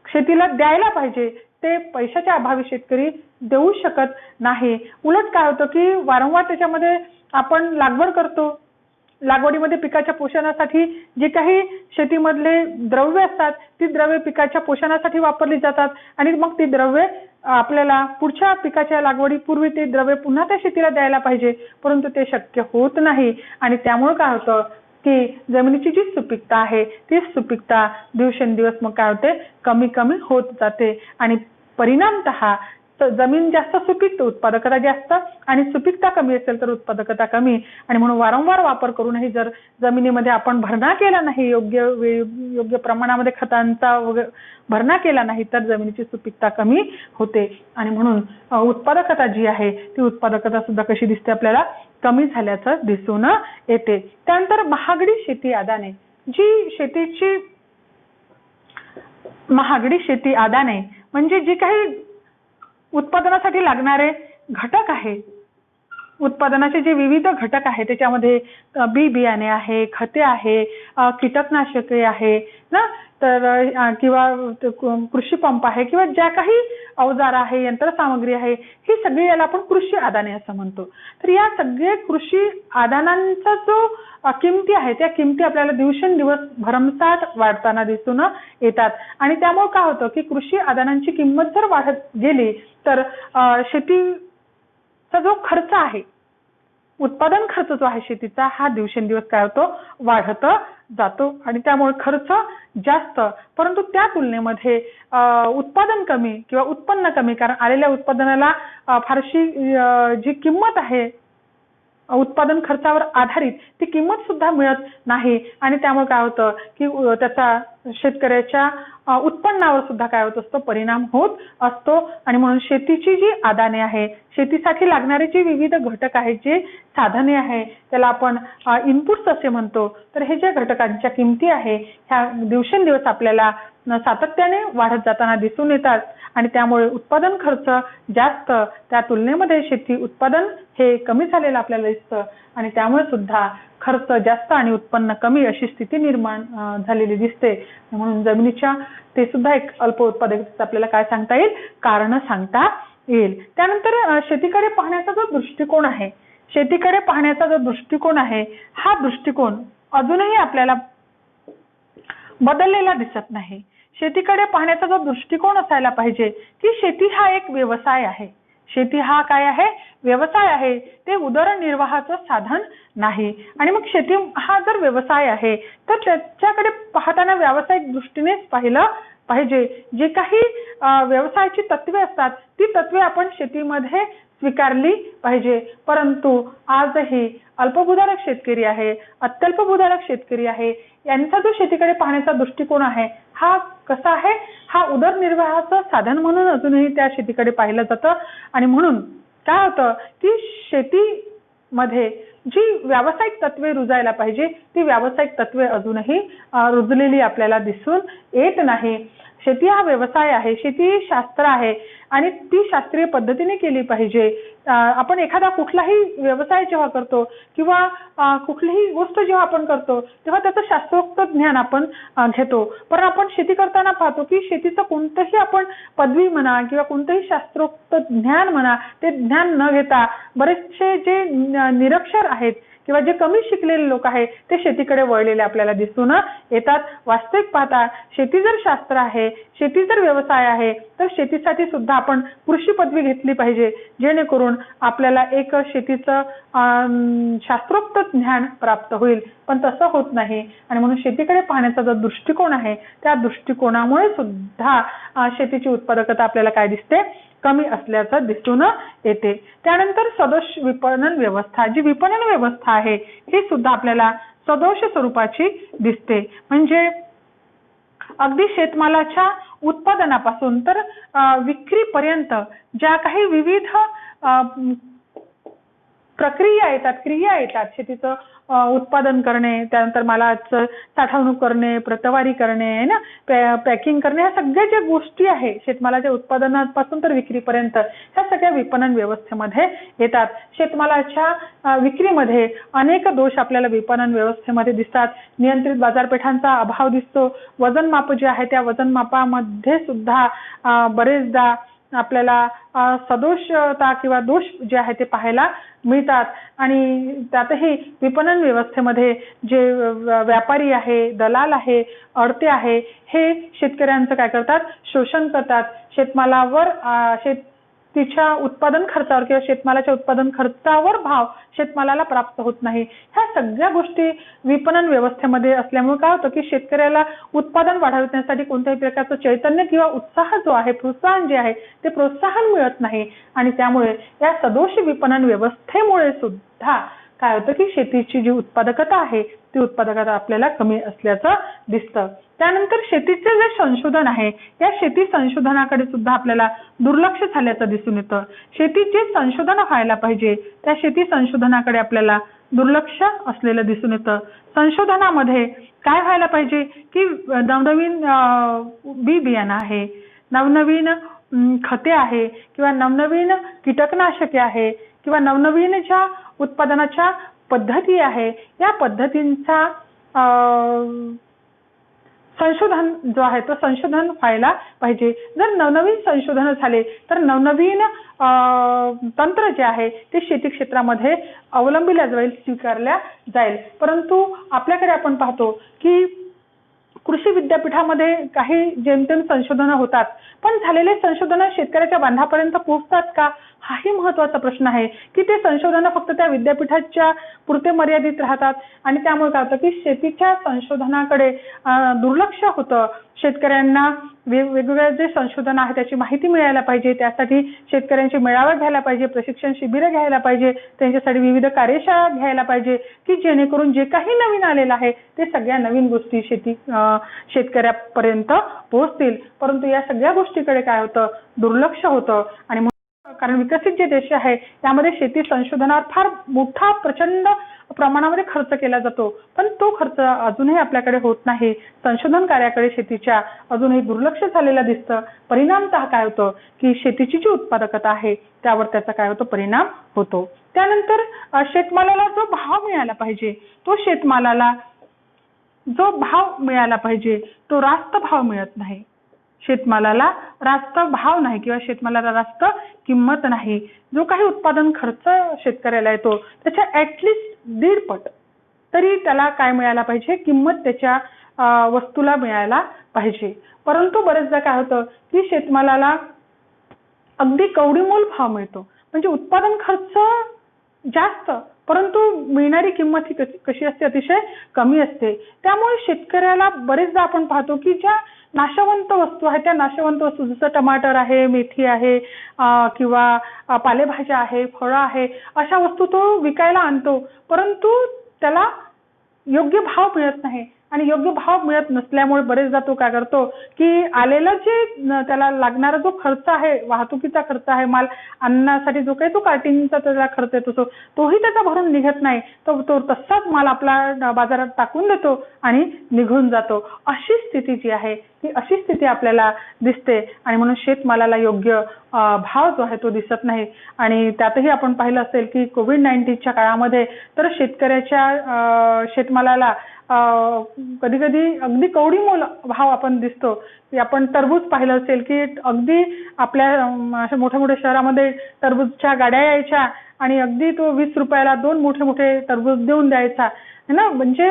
शेतीला द्यायला पाहिजे ते पैशाच्या अभावी शेतकरी देऊ शकत नाही. उलट काय होतं की वारंवार त्याच्यामध्ये आपण लागवड करतो, लागवडीमध्ये पिकाच्या पोषणासाठी जे काही शेतीमधले द्रव्य असतात ती द्रव्य पिकाच्या पोषणासाठी वापरली जातात आणि मग ती द्रव्य आपल्याला पुढच्या पिकाच्या लागवडीपूर्वी ते द्रव्य पुन्हा त्या शेतीला द्यायला पाहिजे, परंतु ते शक्य होत नाही आणि त्यामुळे काय होतं की जमिनीची जी सुपीकता आहे ती सुपीकता दिवसेंदिवस मग काय होते, कमी कमी होत जाते आणि परिणामतः जमीन जास्त सुपीक तर उत्पादकता जास्त आणि सुपीकता कमी असेल तर उत्पादकता कमी. आणि म्हणून वारंवार वापर करूनही जर जमिनीमध्ये आपण भरणा केला नाही, योग्य प्रमाणामध्ये खतांचा भरणा केला नाही तर जमिनीची सुपीकता कमी होते आणि म्हणून उत्पादकता जी आहे ती उत्पादकता सुद्धा कशी दिसते, आपल्याला कमी झाल्याचं दिसून येते. त्यानंतर महागडी शेती आदाने, जी शेतीची महागडी शेती आदाने म्हणजे जी काही उत्पादनासाठी लागणारे घटक आहेत, उत्पादनाचे जे विविध घटक आहेत त्याच्यामध्ये बी बियाणे आहे, खते आहे, कीटकनाशके आहे ना, तर किंवा कृषी पंप आहे किंवा ज्या काही अवजार आहे, यंत्रसामग्री आहे, ही सगळी याला आपण कृषी आदाने असं म्हणतो. तर या सगळे कृषी आदानांचा जो किमती आहे त्या किमती आपल्याला दिवसेंदिवस भरमसाठ वाढताना दिसून येतात आणि त्यामुळे काय होतं की कृषी आदानांची किंमत जर वाढत गेली तर शेतीचा जो खर्च आहे, उत्पादन खर्च जो आहे शेतीचा हा दिवसेंदिवस काय होतो, वाढत जातो आणि त्यामुळे खर्च जास्त परंतु त्या तुलनेमध्ये उत्पादन कमी किंवा उत्पन्न कमी, कारण आलेल्या उत्पादनाला फारशी जी किंमत आहे उत्पादन खर्चावर आधारित ती किंमत सुद्धा मिळत नाही आणि त्यामुळे काय होतं की त्याचा शेतकऱ्याच्या उत्पन्नावर सुद्धा काय होत असतो, परिणाम होत असतो आणि म्हणून शेतीची जी आदाने आहे, शेतीसाठी लागणारे जे विविध घटक आहेत, जे साधने आहे त्याला आपण इनपुट्स असे म्हणतो. तर हे जे घटकांच्या किमती आहे ह्या दिवसेंदिवस आपल्याला सातत्याने वाढत जाताना दिसून येतात आणि त्यामुळे उत्पादन खर्च जास्त, त्या तुलनेमध्ये शेती उत्पादन हे कमी झालेलं आपल्याला दिसतं आणि त्यामुळे सुद्धा खर्च जास्त आणि उत्पन्न कमी अशी स्थिती निर्माण झालेली दिसते. म्हणून जमिनीच्या ते सुद्धा एक अल्प उत्पादकतेचं आपल्याला काय सांगता येईल, कारण सांगता येईल. त्यानंतर शेतीकडे पाहण्याचा जो दृष्टिकोन आहे, शेतीकडे पाहण्याचा जो दृष्टिकोन आहे हा दृष्टिकोन अजूनही आपल्याला बदललेला दिसत नाही. शेतीकडे पाहण्याचा जो दृष्टिकोन असायला पाहिजे की शेती हा एक व्यवसाय आहे, शेती हा काय आहे, व्यवसाय आहे, ते उदरनिर्वाहाचं साधन नाही. आणि मग शेती हा जर व्यवसाय आहे तर त्याच्याकडे पाहताना व्यावसायिक दृष्टीनेच पाहिलं पाहिजे. जे काही व्यवसायाची तत्वे असतात ती तत्वे आपण शेतीमध्ये स्वीकारली पाहिजे. परंतु आजही अल्पभूधारक शेतकरी आहे, अत्यल्पभूधारक शेतकरी आहे, यांचा जो शेतीकडे पाहण्याचा दृष्टिकोन आहे हा कसा आहे, हा उदरनिर्वाहाचं साधन म्हणून अजूनही त्या शेतीकडे पाहिलं जातं आणि म्हणून काय होतं की शेतीमध्ये जी व्यावसायिक तत्वे रुजायला पाहिजे ती व्यावसायिक तत्वे अजूनही रुजलेली आपल्याला दिसून येत नाही. शेती हा व्यवसाय आहे, शेती शास्त्र आहे आणि ती शास्त्रीय पद्धतीने केली पाहिजे. आपण एखादा कुठलाही व्यवसाय जेव्हा करतो किंवा कुठलीही गोष्ट जेव्हा आपण करतो तेव्हा त्याचं शास्त्रोक्त ज्ञान आपण घेतो. पण आपण शेती करताना पाहतो की शेतीचं कोणतंही आपण पदवी म्हणा किंवा कोणतंही शास्त्रोक्त ज्ञान म्हणा ते ज्ञान न घेता बरेचसे जे निरक्षर आहेत किंवा जे कमी शिकलेले लोक आहेत ते शेतीकडे वळलेले आपल्याला दिसून येतात. वास्तविक पाहता शेती जर शास्त्र आहे, शेती जर व्यवसाय आहे तर शेतीसाठी सुद्धा आपण कृषी पदवी घेतली पाहिजे, जेणेकरून आपल्याला एक शेतीचं शास्त्रोक्त ज्ञान प्राप्त होईल. पण तसं होत नाही आणि म्हणून शेतीकडे पाहण्याचा जो दृष्टिकोन आहे त्या दृष्टिकोनामुळे सुद्धा शेतीची उत्पादकता आपल्याला काय दिसते, कमी असल्याचं दिसून येते. त्यानंतर सदोष विपणन व्यवस्था, जी विपणन व्यवस्था आहे ही सुद्धा आपल्याला सदोष स्वरूपाची दिसते. म्हणजे अगदी शेतमालाच्या उत्पादनापासून तर विक्रीपर्यंत ज्या काही विविध प्रक्रिया येतात, क्रिया येतात, शेतीचं उत्पादन करणे, त्यानंतर मालाचं साठवणूक करणे, प्रतवारी करणे ना, पॅकिंग करणे, ह्या सगळ्या ज्या गोष्टी आहे शेतमालाच्या उत्पादनापासून तर विक्रीपर्यंत ह्या सगळ्या विपणन व्यवस्थेमध्ये येतात. शेतमालाच्या विक्रीमध्ये अनेक दोष आपल्याला विपणन व्यवस्थेमध्ये दिसतात. नियंत्रित बाजारपेठांचा अभाव दिसतो. वजनमाप जे आहे त्या वजनमापामध्ये सुद्धा बरेचदा आपल्याला सदोषता किंवा दोष जे आहे ते पाहायला मिळतात. आणि त्यातही विपणन व्यवस्थेमध्ये जे व्यापारी आहे, दलाल आहे, अडते आहे, हे शेतकऱ्यांचं काय करतात, शोषण करतात. शेतमालावर शेतीच्या उत्पादन खर्चावर किंवा शेतमालाच्या उत्पादन खर्चावर भाव शेतमालाला प्राप्त होत नाही. ह्या सगळ्या गोष्टी विपणन व्यवस्थेमध्ये असल्यामुळे काय होतं की शेतकऱ्याला उत्पादन वाढवण्यासाठी कोणत्याही प्रकारचं चैतन्य किंवा उत्साह जो आहे, प्रोत्साहन जे आहे ते प्रोत्साहन मिळत नाही. आणि त्यामुळे या सदोष विपणन व्यवस्थेमुळे सुद्धा काय होतं की शेतीची जी उत्पादकता आहे ती उत्पादकता आपल्याला कमी असल्याचं दिसतं. त्यानंतर शेतीचे जे संशोधन आहे या शेती संशोधनाकडे सुद्धा आपल्याला दुर्लक्ष झाल्याचं दिसून येतं. शेतीचे संशोधन व्हायला पाहिजे त्या शेती संशोधनाकडे आपल्याला दुर्लक्ष असलेलं दिसून येतं. संशोधनामध्ये काय व्हायला पाहिजे की नवनवीन बी बियाणं आहे, नवनवीन खते आहे किंवा नवनवीन कीटकनाशके आहे किंवा नवनवीन ज्या उत्पादनाच्या पद्धती आहे या पद्धतींचा संशोधन जो आहे तो संशोधन व्हायला पाहिजे. जर नवनवीन संशोधन झाले तर नवनवीन तंत्र जे आहे ते शेती क्षेत्रामध्ये अवलंबिल्या जाईल, स्वीकारल्या जाईल. परंतु आपल्याकडे आपण पाहतो की कृषी विद्यापीठामध्ये काही जेमतेम संशोधनं होतात, पण झालेले संशोधनं शेतकऱ्याच्या बांधापर्यंत पोहोचतात का, हाही महत्त्वाचा प्रश्न आहे. की ते संशोधनं फक्त त्या विद्यापीठाच्या पुरते मर्यादित राहतात आणि त्यामुळे काय होतं की शेतीच्या संशोधनाकडे दुर्लक्ष होतं. शेतकऱ्यांना वेगवेगळ्या जे संशोधन आहे त्याची माहिती मिळायला पाहिजे, त्यासाठी शेतकऱ्यांचे मेळावे घ्यायला पाहिजे, प्रशिक्षण शिबिरं घ्यायला पाहिजे, त्यांच्यासाठी विविध कार्यशाळा घ्यायला पाहिजे की जेणेकरून जे काही नवीन आलेलं आहे ते सगळ्या नवीन गोष्टी शेतकऱ्यापर्यंत पोहोचतील. परंतु या सगळ्या गोष्टीकडे काय होतं, दुर्लक्ष होतं. आणि कारण विकसित जे देश आहे त्यामध्ये शेती संशोधनावर फार मोठा प्रचंड प्रमाणामध्ये खर्च केला जातो, पण तो खर्च अजूनही आपल्याकडे होत नाही. संशोधन कार्याकडे शेतीच्या अजूनही दुर्लक्ष झालेलं दिसतं. परिणामतः काय होतं की शेतीची जी उत्पादकता आहे त्यावर त्याचा काय होतो, परिणाम होतो. त्यानंतर शेतमालाला जो भाव मिळाला पाहिजे तो शेतमालाला जो भाव मिळाला पाहिजे तो रास्त भाव मिळत नाही. शेतमालाला रास्त भाव नाही किंवा शेतमालाला रास्त किंमत नाही. जो काही उत्पादन खर्च शेतकऱ्याला येतो त्याच्या ऍटलिस्ट 1.5 पट तरी त्याला काय मिळायला पाहिजे, किंमत त्याच्या वस्तूला मिळायला पाहिजे. परंतु बरेचदा काय होतं की शेतमालाला अगदी कवडीमोल भाव मिळतो, म्हणजे उत्पादन खर्च जास्त परंतु मिळणारी किंमत ही कशी असते, अतिशय कमी असते. त्यामुळे शेतकऱ्याला बरेचदा आपण पाहतो की ज्या नाशवंत वस्तू आहेत त्या नाशवंत वस्तू जसं टमाटर आहे, मेथी आहे किंवा पालेभाज्या आहे, फळं आहे, अशा वस्तू तो विकायला आणतो, परंतु त्याला योग्य भाव मिळत नाही. आणि योग्य भाव मिळत नसल्यामुळे बरेचदा तो काय करतो की आलेला जे त्याला लागणारा जो खर्च आहे, वाहतुकीचा खर्च आहे, माल आणण्यासाठी जो काही तो कार्टिंगचा त्याला खर्च येतो तोही त्याचा भरून निघत नाही. तो तसाच माल आपला बाजारात टाकून देतो आणि निघून जातो. अशी स्थिती जी आहे ती अशी स्थिती आपल्याला दिसते आणि म्हणून शेतमालाला योग्य भाव जो आहे तो दिसत नाही. आणि त्यातही आपण पाहिलं असेल की कोविड-19च्या काळामध्ये तर शेतकऱ्याच्या शेतमालाला कधी कधी अगदी कवडीमोल भाव आपण दिसतो. की आपण टरबूज पाहिलं असेल की अगदी आपल्या अशा मोठ्या मोठ्या शहरामध्ये टरबूजच्या गाड्या यायच्या आणि अगदी तो 20 रुपयाला 2 मोठे मोठे टरबूज देऊन द्यायचा ना. म्हणजे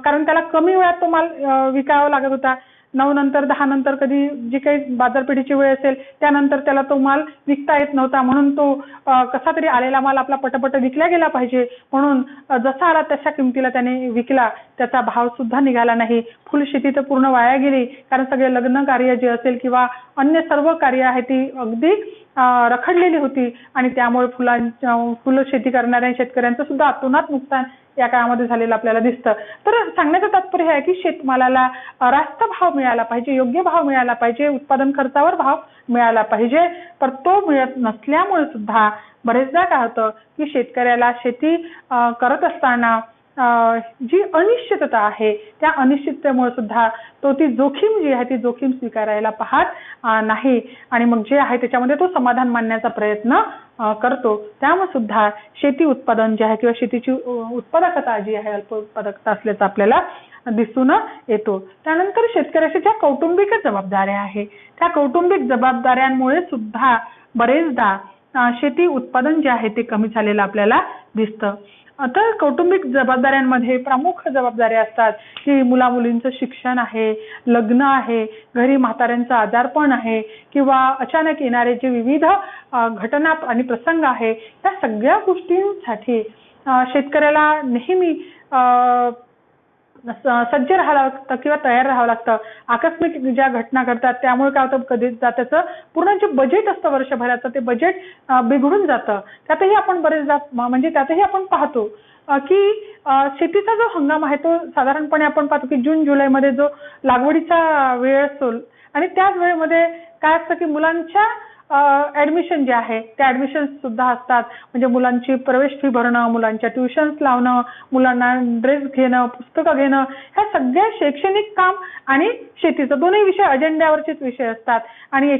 कारण त्याला कमी वेळात तो माल विकावा लागत होता. 9 नंतर 10 नंतर कधी जी काही बाजारपेठेची वेळ असेल त्यानंतर त्याला तो माल विकता येत नव्हता. म्हणून तो कसा तरी आलेला माल आपला पटपट विकला गेला पाहिजे म्हणून जसा आला तशा किमतीला त्याने विकला. त्याचा भाव सुद्धा निघाला नाही. फुलशेती तर पूर्ण वाया गेली कारण सगळे लग्न कार्य जे असेल किंवा अन्य सर्व कार्य आहे ती अगदी रखडलेली होती आणि त्यामुळे फुलं शेती करणाऱ्या शेतकऱ्यांचं सुद्धा अतोनात नुकसान या काळामध्ये झालेलं आपल्याला दिसतं. तर सांगण्याचं तात्पर्य हे आहे की शेतमालाला रास्त भाव मिळाला पाहिजे, योग्य भाव मिळाला पाहिजे, उत्पादन खर्चावर भाव मिळाला पाहिजे. पण तो मिळत नसल्यामुळे सुद्धा बरेचदा काय होतं की शेतकऱ्याला शेती करत असताना जी अनिश्चितता आहे त्या अनिश्चिततेमुळे सुद्धा तो ती जोखीम जी आहे ती जोखीम स्वीकारायला पाहत नाही आणि मग जे आहे त्याच्यामध्ये तो समाधान मानण्याचा प्रयत्न करतो. त्यामुळे सुद्धा शेती उत्पादन जे आहे किंवा शेतीची उत्पादकता जी आहे अल्प उत्पादकता असल्याचं आपल्याला दिसून येतो. त्यानंतर शेतकऱ्याच्या ज्या कौटुंबिक जबाबदाऱ्या आहे त्या कौटुंबिक जबाबदाऱ्यांमुळे सुद्धा बरेचदा शेती उत्पादन जे आहे ते कमी झालेलं आपल्याला दिसतं. तर कौटुंबिक जबाबदाऱ्यांमध्ये प्रमुख जबाबदाऱ्या असतात की मुलामुलींचं शिक्षण आहे, लग्न आहे, घरी म्हाताऱ्यांचं आजारपण आहे किंवा अचानक येणारे जे विविध घटना आणि प्रसंग आहे त्या सगळ्या गोष्टींसाठी शेतकऱ्याला नेहमी सज्ज राहावं लागतं किंवा तयार राहावं लागतं. आकस्मिक ज्या घटना घडतात त्यामुळे काय होतं कधी त्याचं पूर्ण जे बजेट असतं वर्षभराचं ते बजेट बिघडून जातं. त्यातही आपण बरेचदा म्हणजे त्यातही आपण पाहतो की शेतीचा जो हंगाम आहे तो साधारणपणे आपण पाहतो की जून जुलैमध्ये जो लागवडीचा वेळ असतो आणि त्याच वेळेमध्ये काय असतं की मुलांच्या ऍडमिशन जे आहे त्या ऍडमिशन सुद्धा असतात. म्हणजे मुलांची प्रवेश फी भरणं, मुलांच्या ट्युशन्स लावणं, मुलांना ड्रेस घेणं, पुस्तकं घेणं, ह्या सगळ्या शैक्षणिक काम आणि शेतीचं दोन्ही विषय अजेंड्यावरचेच विषय असतात. आणि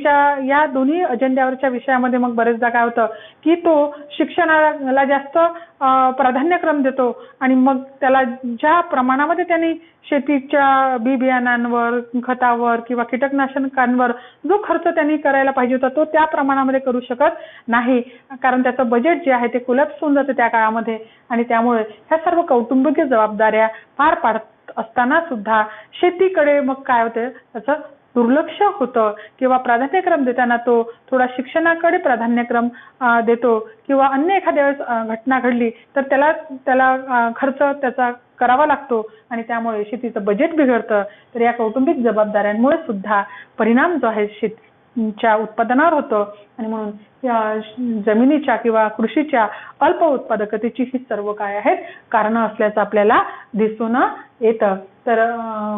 या दोन्ही अजेंड्यावरच्या विषयामध्ये मग बरेचदा काय होतं की तो शिक्षणाला जास्त प्राधान्यक्रम देतो आणि मग त्याला ज्या प्रमाणामध्ये त्यांनी शेतीच्या बी बियाणांवर, खतावर किंवा कीटकनाशकांवर जो खर्च त्यांनी करायला पाहिजे होता तो त्या प्रमाणामध्ये करू शकत नाही. कारण त्याचं बजेट जे आहे ते कोलॅप्स होऊन जातं त्या काळामध्ये आणि त्यामुळे ह्या सर्व कौटुंबिक जबाबदाऱ्या पार पाडत असताना सुद्धा शेतीकडे मग काय होतं त्याचं दुर्लक्ष होतं किंवा प्राधान्यक्रम देताना तो थोडा शिक्षणाकडे प्राधान्यक्रम देतो किंवा अन्य एखाद्या वेळेस घटना घडली तर त्याला खर्च त्याचा करावा लागतो आणि त्यामुळे शेतीचं बजेट बिघडतं. तर या कौटुंबिक जबाबदाऱ्यांमुळे सुद्धा परिणाम जो आहे शेतीच्या उत्पादनावर होतो आणि म्हणून जमिनीच्या किंवा कृषीच्या अल्प उत्पादकतेची ही सर्व काय आहेत कारणं असल्याचं आपल्याला दिसून येतं. तर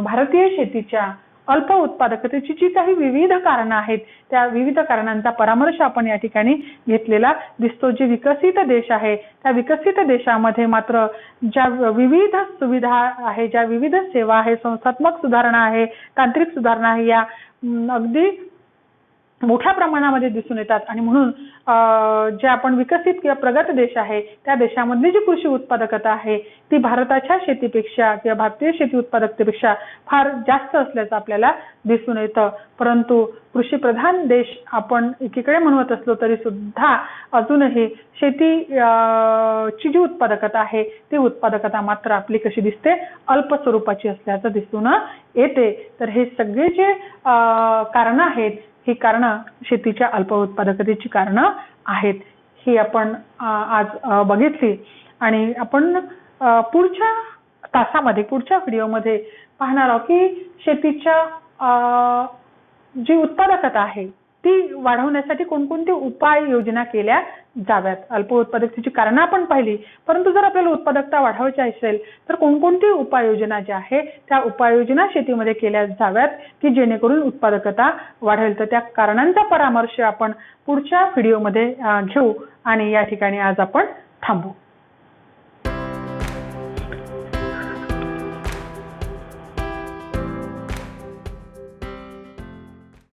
भारतीय शेतीच्या अल्प उत्पादकतेची जी काही विविध कारणं आहेत त्या विविध कारणांचा परामर्श आपण या ठिकाणी घेतलेला दिसतो. जे विकसित देश आहे त्या विकसित देशामध्ये मात्र ज्या विविध सुविधा आहे, ज्या विविध सेवा आहे, संस्थात्मक सुधारणा आहे, तांत्रिक सुधारणा आहे या अगदी मोठ्या प्रमाणामध्ये दिसून येतात आणि म्हणून जे आपण विकसित किंवा प्रगत देश आहे त्या देशामधली जी कृषी उत्पादकता आहे ती भारताच्या शेतीपेक्षा किंवा भारतीय शेती उत्पादकतेपेक्षा फार जास्त असल्याचं आपल्याला दिसून येतं. परंतु कृषी प्रधान देश आपण एकीकडे म्हणत असलो तरी सुद्धा अजूनही शेतीची जी उत्पादकता आहे ती उत्पादकता मात्र आपली कशी दिसते अल्प स्वरूपाची असल्याचं दिसून येते. तर हे सगळे जे कारणं आहेत ही कारणं शेतीच्या अल्प उत्पादकतेची कारणं आहेत ही आपण आज बघितली आणि आपण पुढच्या तासामध्ये पुढच्या व्हिडिओमध्ये पाहणार आहोत की शेतीच्या जी उत्पादकता आहे ती वाढवण्यासाठी कोणकोणते उपाययोजना केल्या जाव्यात. अल्प उत्पादकतेची कारणं आपण पाहिली, परंतु जर आपल्याला उत्पादकता वाढवायची असेल तर कोणकोणती उपाययोजना ज्या आहे त्या उपाययोजना शेतीमध्ये केल्या जाव्यात की जेणेकरून उत्पादकता वाढेल. तर त्या कारणांचा परामर्श आपण पुढच्या व्हिडिओमध्ये घेऊ आणि या ठिकाणी आज आपण थांबू.